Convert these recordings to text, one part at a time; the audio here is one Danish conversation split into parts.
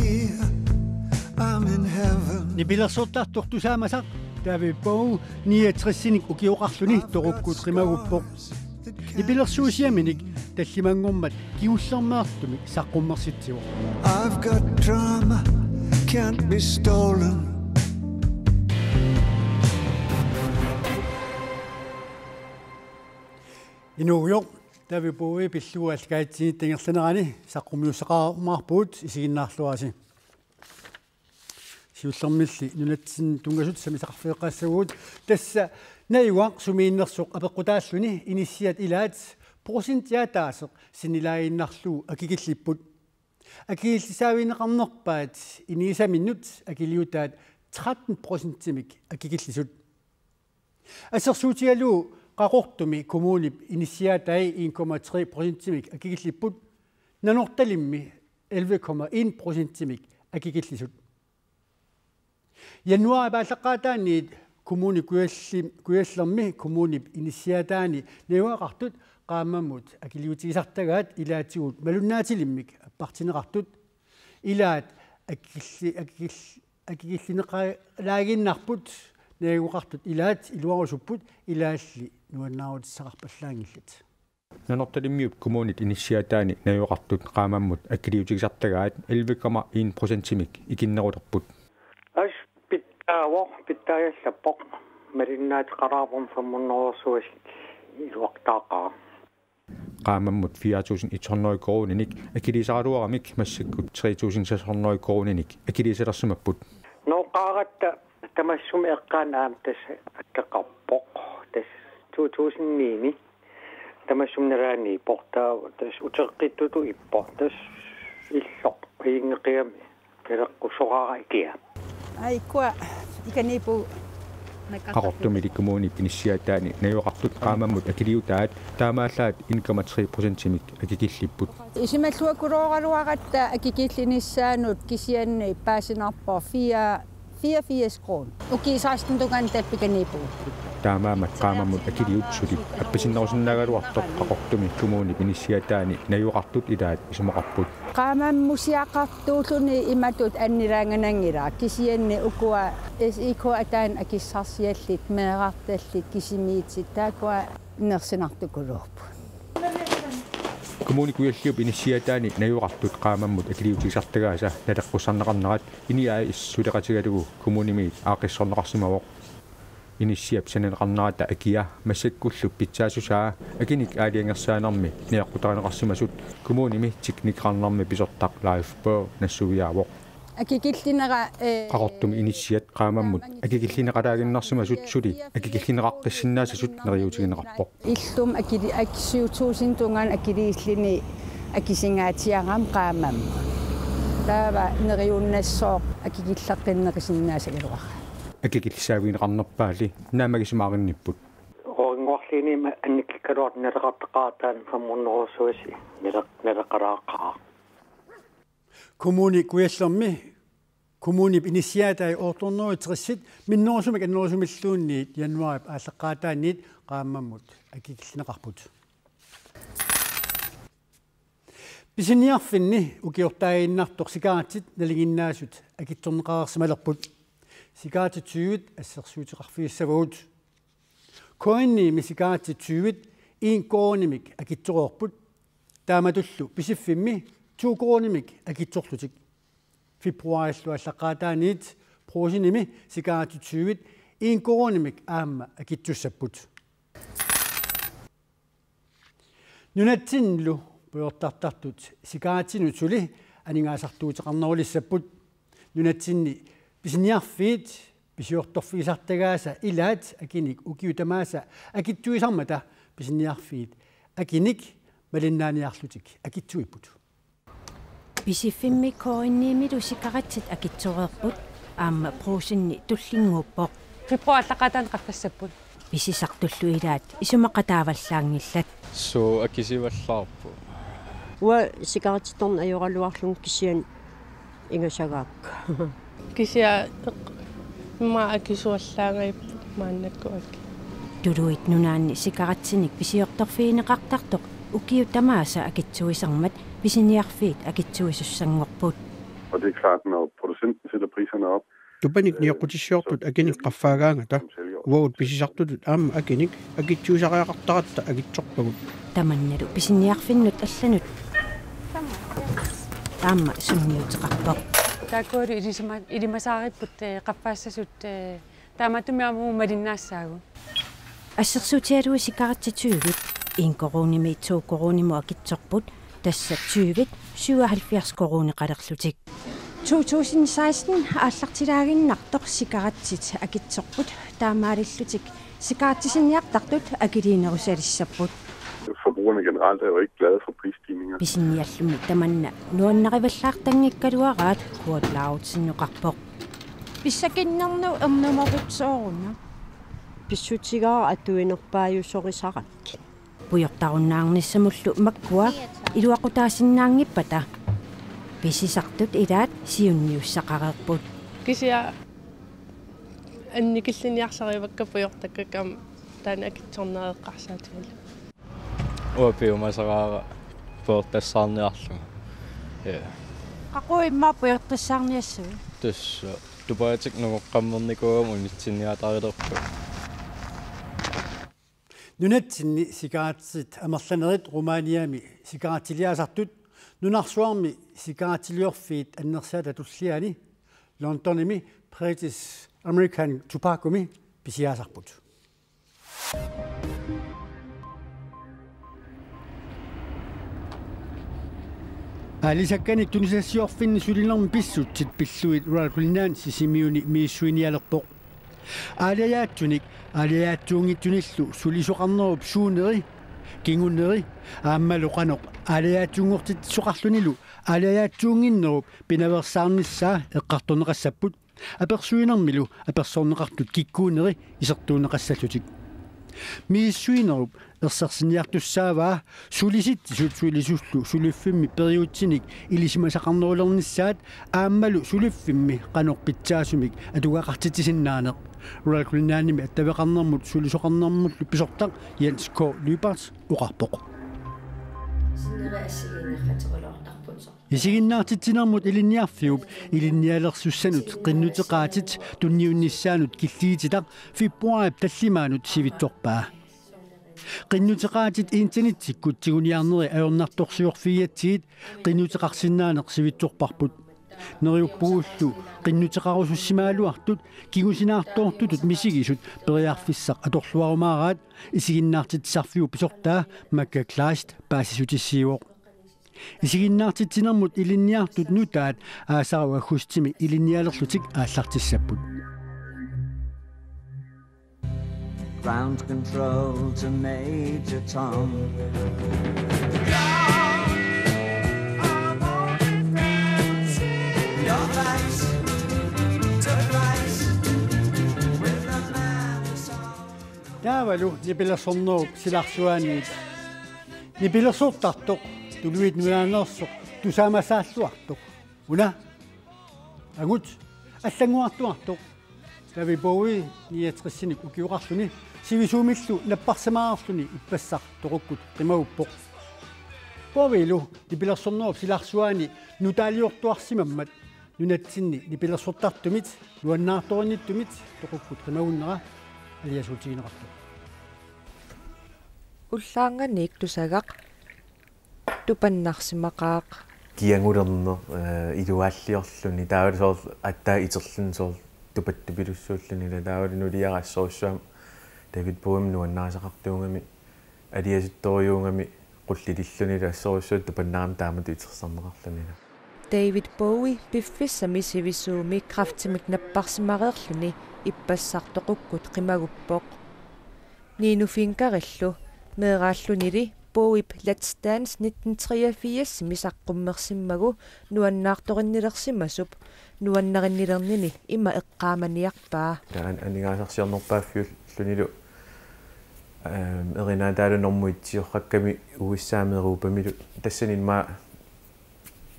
year, I'm in heaven. Nibilersortartortusaamasa taavippau 69-sinik ukioqarluni torukkut rimaguppoq nibilersuusiaminik tallimangormat kiullermaartumi saqqummersitsiuq. I've got drama, can't be stolen. Inuuyoq taavippui pillual kaitsini tingerlanerani saqqummiussaqaarmaarpuut isiginnaarluasi. Siullermilli nunatsin tungasut samisaqarfiiqaassaguut tassa naiwa sumiinnersoq apeqqutaalluni inissiat ilaat prosentiataaseq sinilaainnarluu akikillipput akigillisaavineqarnerpaat iniisaminnut akiliutaat 13%-imik akikillisut assersuutialuu qaqortumi kommunip inissiatai 1,3%-imik akikillipput nanortalimmi 11,1%-imik akikillisut Januar baallaqaataaniit kommuni kuyallermi kommunip inissiataani neuaqartut qaamammut akiliutigisartagaat ilaatiguut malunnaatilimmik appartineqartut ilaat akikillineqalaaginnarput neuaqartut ilaat iluarusupput ilaalli nuannaarutisaqarpallaangillat nanortalimmiut kommunit inissiataani neuaqartut qaamammut akiliutigisartagaat 11,1%-imik ikinneruterput Pittaajallappoq marinnaat qaraapum fammunnersuusik iluaqtaaqaa qaamammut 4,100 krooninik akilisaraluaramik massakkut 3,600 krooninik akilisalersumapput noqaagatta tamassumi eqqaan aamtas akkaqarpoq tas 2009 tamassumneraani portaa tas uteqqittutu ippo tas illoq ingeqiami kereqqussoqaara ikia Aikua ikanipu qaqortumili kommuni pinissiataani najuaqartut qaamammut akiliutaat taamaallaat 1,3%-imik akikillipput isimalluakulooraluaqatta akikillinissaanut kisianni paasinarpor 4 kroon ukiisaastuntugan tappikanipu taamaamat qaamammut akiliutsuli appasinnerusinnagaluartoq qaqortumi kommuni pinissiataani najuaqartut ilaat isumaqarput qaamammusiaqartuulluni imatut annilaanganangila kisianni ukua iko ataan akissarsiallit meeqartallit kisimiitsit taakua nersinartukuluup kommuni kuyalliup inissiataani najuaqartut qaamammut akiliutigisartagaasa naleqqusarneqarnerat iniaa issuleqatigalugu kommunimiit aaqissorneqarsimawoq inissiap saneneqarnerata akia massakkullu pitsaasusaa akinik aaliangersaanermi niaqqutarineqarsimasut kommunimi tikniqarnermi pisortaq live nassuviaavoq akikillinera qaqortumi inissiat qaamammut akikillineqalaaginnersimasut suli akikillineqaqqissinnaasasut neriutigineqarpoq illum akissiutuusintungan akiliillini akisingaatiaram qaamam taava neriunnassoq akikilleqqinneqisinnaasagaluqa akikillissaaviineqarnerpaali naamagisumaarinnipput oingorlini annikkaluat nereqartaqaataan fammunnersuusi nereqaraaqaa kommuni kuyallermi kommunip inissiatai ortornerutrissit minnorsumik annorsumilluunniit januarip aalleqqaataanniit qaamammut akikillineqarput pisiniarfinni ukiortaaginnartoq sikaatit nalinginnaasut akitsorneqarersimalerput sikaatit assersuutiqarfiissavagut koinni misikaatit 1 kroonimik akitsororput taamatullu pisiffinmi 2 kroonimik akitsorlutik februarillu allaqaataaniit prosinimi sikaatit 1 kroonimik aamma akitsussapput nunatsinlu puyortartartut sikaatinut suli aningaasartuuteqarnerulissaput nunatsinni pisiniarfiit pisiortorfiisartagaasa ilaat akinik ukiutamaasa akittuisarmata pisiniarfiit akinik malinnaaniarlutik akitsuipput pisifimmi koinniimilu sikaratsit akitsoreerput aamma pruusinni tullinguuppoq ripoallaqataan qaffassapput pisisartullu ilaat isumaqataavallaangillat so akisivallaarpu wa sikarattorn ajoraluarlung kisian ingasagaakka kisia ma akisuallaangaipu maannakkuak tuluit nunaanni sikaratsinik pisiortorfiineqartartoq ukiutamaasa akitsuisarmat pisiniarfiit akitsuisussangorput Og det er klart, når producenten sætter priserne op. Tupanik niaqutissyortut akinik qaffagaangata uagut pisisartutut aama akinik akitsuusaqaaqartaratta akitsorpagut tamannalu pisinniarfinnut allanut taamma sunniuteqarpoq taakkualu ilimasaaripput qaffaassasut taamatumiamu malinnaassaagu ассерсуутиалуи сикаратситуувит инкоруними туукорунимо акитсорпут тасса 20 77 коруни қалерлутик 2016 ааллартилаагиннартор сикаратсит акитсорпут таамаалиллутик сикаратсисинниартартут акилиинерусалиссаппут Forbrugerne generelt er jo ikke glade for prisstigninger. Pisinniallumi tamanna nuannarivallaartangikkatuaraat kuatlaautsinnuqarpoq писсакиннерну эрнуморутсоорунна писсутигаа атуинерпааюссорисаратки пуйортаруннаарниссамуллу маккуа илуақутаасиннаангиппата писисартут илаат сиунниуссақареерпут кисиа анникиллиниарсаривакка пуйортаккакам таана акитсорнеэққарсаатигала уапиумасараара пуйортассаарниарлуга қақуимма пуйортассаарниассуи тасса тупаатик нугоққаммерникуам унитсинниатарилерпу нунатсинни сикаатсит амерланерит руманиами сикаатилиасартут нунарсуарми сикаатилиорфиит аннерсаата туллиани лонтоними British American Tobacco-ми писиасарпут алисакканик тунисассиорфинни сулинерми писсутсит пиллуит ралкулинаан сисимиуни мииссуиниалерпоқ алаяатсуник алаяатсуунгитсуниллу сулисоқарнеруп суунери кингуннери ааммалоқаноқ алаяатсуунгортит соқарлунилу алаяатсуунгиннеруп пинаверсаарниссаа эққартунеқассаппут аперсуинермилу аперсорнеқартут киккуунери исертуунеқассаллутик мииссуинеруп ерсерсиниартуссааваа сулиситсут сулисуллу сулиффимми периутсиник илисимасақарнерулерниссаат ааммалу сулиффимми қанорпитсаасумик атугақартитисиннаанеқ ралкулинааними аттавеқарнермут сулисоқарнермуллу писортақ Jens K. Lybers уқарпоқ исигиннаартитсинермут илинниарфиуп илинниалерсуссанут қиннутеқаатит тунниунниссаанут киллиититақ фибруарип таллимаанут сивитсорпаа qinnuteqaatit internettikut tiguниарнери аёрнарторсиорфиатсигит qinnuteqarsinnaanеқ сивитсорпарпут нериуппугуллу qinnuteqarusussimaалуартут кигусинаартоортутут мисигисут периарфиссақ аторлуарумаараат исигиннаартитсарфиу писортаа макка класт паасисутиссиуоқ исигиннаартитсинермут илинниартут нутаат аасару аггустими илинниалерлутик ааллартиссаппут Ground control to Major Tom. Таавалу нипилерсорнеруп силарсуаниит нипилерсууртартоқ тулуит нунаанерсоқ тусаамасааллуартоқ уна агут аллангуартуартоқ David Bowie ниатриссиник укиуқарлуни сивисуумиллу наппарсамаарарлуни иппассар тоқуккут қимауппоқ Bowie-лу нипилерсорнеруп силарсуани нутаалиортуарсимаммат нунатсинни нипилерсортартумит нуаннаарторинниттумит тоқуккут қимауннера алиасуутигинеқарту уллаанганик тусагақ тупаннарсимақаақ киангулернер илуааллиорлуни таавалсоор аттаа итерлун тупаттупилуссууллуни таавалинулиарассоруссуам David Bowie нуаннаасақартуунгами алиасутториунгами qulлилиллунила ассоруссуут тупаннаарам таамат итерсарнеқарлунила David Bowie пиффиссами сивисууми крафтимик наппарсимареерлуни иппассартоқуккут қимагуппоқ нинуфинкариллу меэрааллунили Bowie Let's Dance 1983 мисаққуммерсиммагу нуаннаарториннилерсимасуп нуаннариннилернини има эққааманиарпаа таан анигаасарсиорнерпааффиул лунилу эринаа нормуитсиорракками уиссаамеруупамилу тассанинма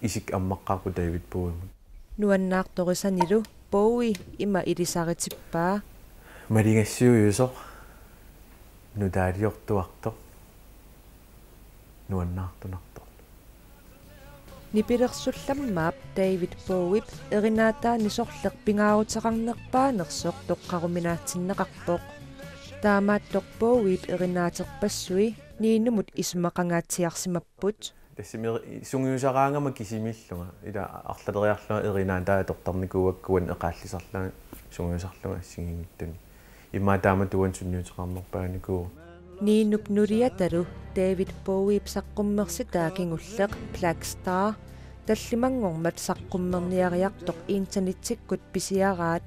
исик аммаққарпу David Bowie нуаннаарторисанилу Bowie има илисаритиппаа малигассуйусо нутаалиортуарто нуаннаартунарто nipilersullammaap David Bowie erinaataani sorleq pingaaruteqarnerpaanersoq toqqaruminaatsinneqarpoq taamaattoq Bowie erinaaterpassui niinumut ismaqangaatiarsimapput тассимери сунгиусараангама кисимиллунга ила арлалериарлуга эринааtaa тортарникууаккуан эqaаллисарлаа сунгиусарлуга ассигингиттуни имма таама туан сунниутеқарнерпааникуу niinup nuriatalu David Bowie saqqummersita kingulleq Black Star tallimangormat saqqummerniariartoq internetikkut pisiaraat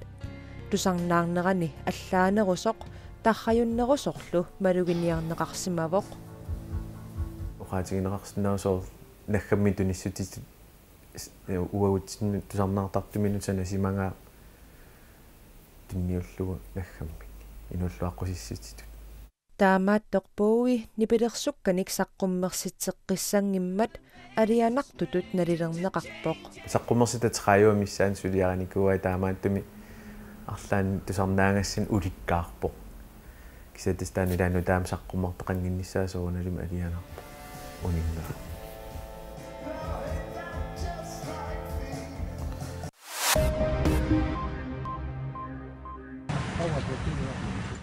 tusarnaarnerani allaanerusoq tarrajunnerusorlu maluginiarneqarsimavoq oqaatigineqarsinnausor naggammi tunissutitut uagutsinnu tusarnaartartuminutana simangaa tinniullugu naggammi inulluaqqusissutitut taamaattoq Bowie nipilersukkanik saqqummersitseqqissangimmat alianartutut nalilerneqarpoq saqqummersitateqaayuamissaan suliaranikua taamaattumi арлаан тусарнаангассан уликкаарпоq кисатистааниlaanu таам саққуммартеқангиннссаасоруналим алианарпо униннаа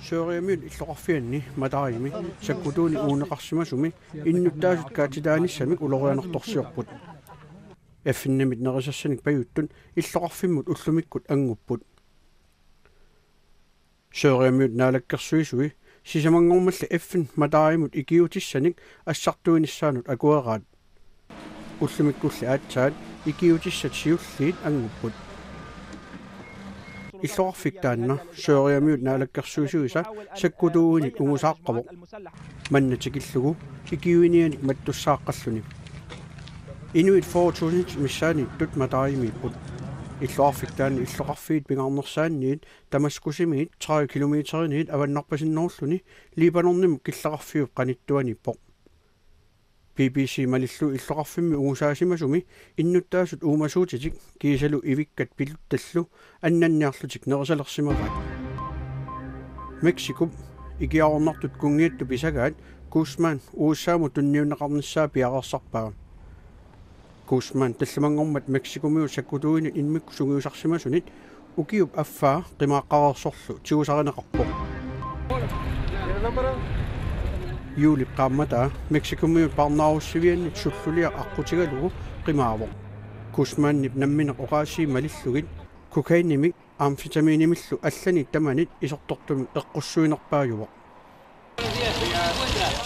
Søriamil illorfianni matariimi sakkutuuni uuneqarsimasumi innuttaasut kaatitaanissamik ulorianertorsiorput affinnamit nerisassanik pajuttun illorfimmut ullumikkut angupput Søriamil naalakkersuisui sisamangormalla affin matariimut ikiutissanik assartuinissaanut akueraat ullumikkulli aatsaat ikiutissat siulliit angupput illorfiktaanna søriamiut naalakkersuisuisa sakkutuunik ungusaaqqavoq mannatikillugu ikiuinianik mattussaaqqallunik inuit 4000 missaaniittut matariimiipput illorfiktaanni illoqarfiit pingarnersaanniit tamaskusimiit 30 kilometeriniit avannarpasinneruluni libanornimuk killeqarfiup qanittuanippoq BBC malillu illorarfimmi ungusaasimasumi innuttaasut uumasuutitik kiisalu ivikkat piluttallu annanniarlutik nerisalersimavaat Mexico ikiarornartut kungiattu pisagaat Guzman uusaamu tunniunneqarnissaa piaqersarpaa Guzman tallamangormat Mexicomiu sakkutuini inmikku sungiusarsimasunit ukiup affaa qimaaqaqersorlu tiusarineqarpoq Julip qammata Mexicomiut parnaarussiviannit sullulia aqqutigalugu qimaavoq Guzmannip nammineq oqaasii malillugit kokainimik amfetamiinimillu allanit tamanit isortortumi eqqussuinerpaajuvoq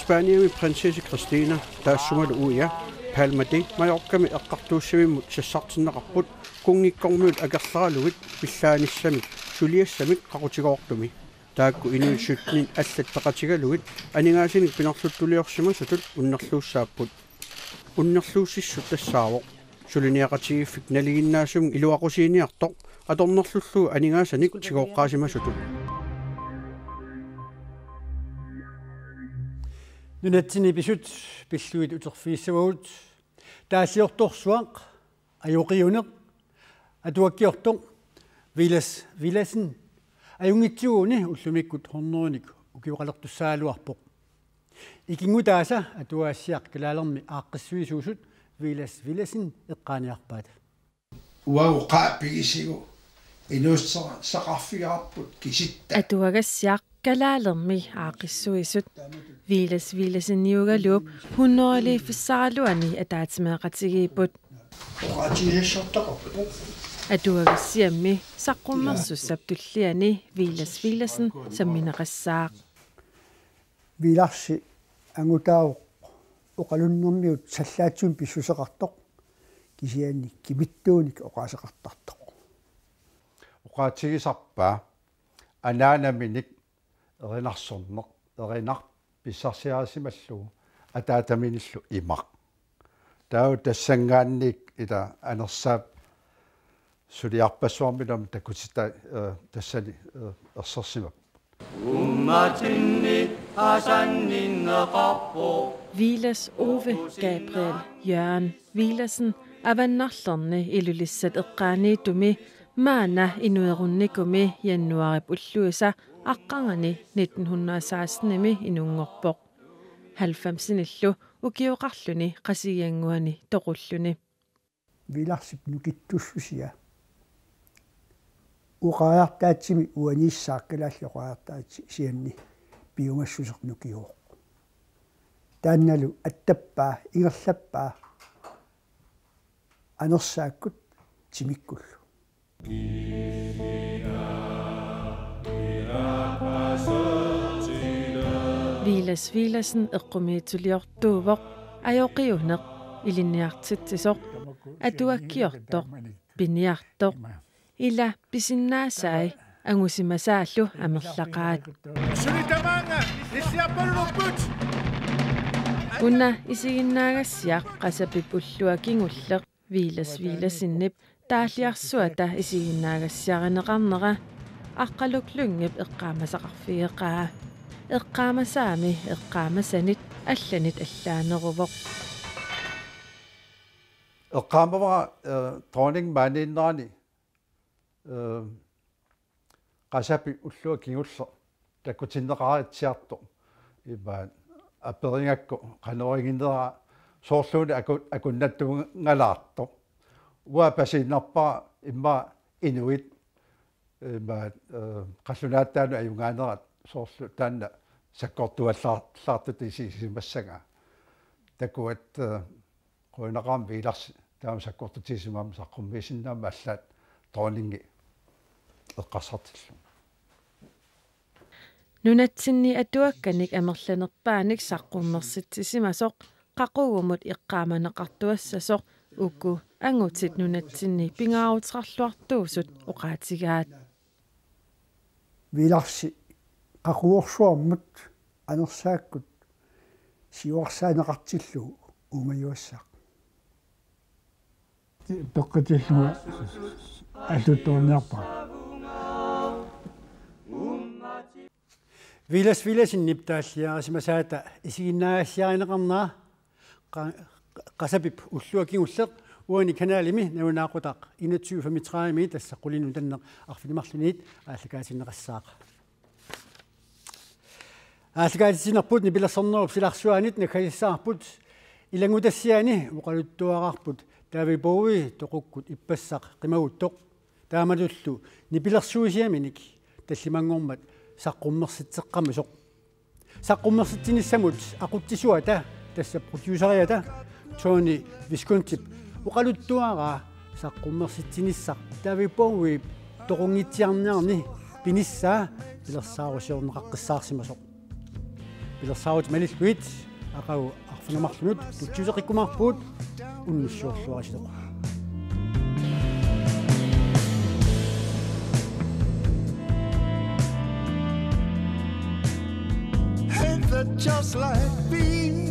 Spaniami prinsesse Cristina taassumalu uia Palma de Mallorcami eqqartuussamimmut sassartinneqarput kungikkormiut akerleralugit pillaanissami suliassamik qaqutigoortumi taakku inuissutnin аллаттеқатигалугит анигаасиник пинерлуттулиорсимасутут уннерлууссааппут уннерлууссиссут тассаавоқ сулиниақатигиффик налигиннаасум илуақусииниартоқ аторнерлуллугу анигаасаник тигооққаасимасутут нунатсини писут пиллуит утерфииссавагут таасиорторсуақ аюқиунеқ атуаккиортоқ виласин аюнгитсууни уллумиккут хорнеруник укиоқалертуссаалуарпоқ икингутааса атуаассиақ калаалерми ааққиссуисуусут виласин эққааниарпаат уагуқа пигисигу инуссера сақарфигарпут киситта атуагассиақ калаалерми ааққиссуисут виласинниугалууп хуннерили фиссаралуани атаатимеэқатигииппут оqaatigiссортақарпу атуагассиамми саққуммерсуссап туллиани виласин самминеқассаақ виларси ангутаавоқ оқалуннэрмиут саллаатсуун писсусеқартоқ кисианни кимиттууник оқаасеқартартоқ оqaатигисарпаа анаанаминик эринарсорнеқ эринар писсарсиарасималлугу атаатаминиллу имақ таа тассангаанник ила анерсаап сулиарпассуармилам такутита тассани ерсерсимап умматинни асанниннеқарпо Vilas Ove Gabriel Jørgen Vilasen avannarlerne ilulissat eqqaaniitumi maana inuerunnikumi januarip ulluisa aqqangani 1916 inungorpoq 90-nillu ukioqarluni qasigianguani toqulluni vilarsip nukittussusia uqaartaatsimi uaniissaakkalaалли uqaartaatsi sianni piumassusernukiuq taannalu attapпаа ingerlappaa anersaakkut timikkullu Vilasen eqqumiituliortuuvoq ajoqiuneq ilinniartitsisoq atuakkiortoq piniartoq ila pisinnaasai angusimasaallu amerlaqaat Unna isiginnaagassiaq qasapip ulluakingulleq viilasinnip taalliarsuata isiginnaagassiarineqarnera aqqaluklungip eqqaamasaqarfigeqaa eqqaamasaami eqqaamasanit allanit allaaneruvoq eqqaamava dronning maaninnerani qasapi ulluakingulleq takkutinneqaritsiartu imaan apperingakku qaneringindera soorluuni akunnattuungalaarto ua pasinnarpaa imma inuit imaat qallunaataanu ajungaanerat soorlu taanna sakkortuallaartut isimassaga takuat qoinaqaam viilarsi taam sakkortutiisimaam saqqummiisinnaama allaat tooningi eqqarsartillu Nunatsinni atuakkanik amerlanerpaanik saqqummersitsimasoq qaqugumut iqqaamaneqartuassasoq ukku angutit nunatsinni pingaarutrarluartuusut oqaatigaat viilarsi qaquorsuarmut anersaakkut siuarsaaneqartillu umayuassaaq toqqatilluga alluttuunniarpa vilasin niptaalliarisimasaata isiginnaaгассиаринеқарнаа qasapip ulluakingulleq uani kanaalimi naunaaqqutaq 21:35 тассаққулину таннеқ арфилимарлунит ааллакаатиннеқассаақ ааллакаатиннерпут нипилерсэрнеруп силарсуанит накалиссаарпут илангутассиани уқалуттуараарпут David Bowie toqukut ippassaq qimaguttoq taamalullu nipillersuusiaminik tallimangormat saqqummersitseqqamisoq saqqummersittinissamut aquttisuata tassa produceriata Tony Visconti uqaluttuaraa saqqummersittinissaq David Bowie toqungitsiarniarni pinissaa pilersaarusiorneqaqqissаарsimasoq pilersaarut malilluit aqau arfunamarlunut tutsuuseqikkumarpuut unnissuorluarisidoq Ain't that just like being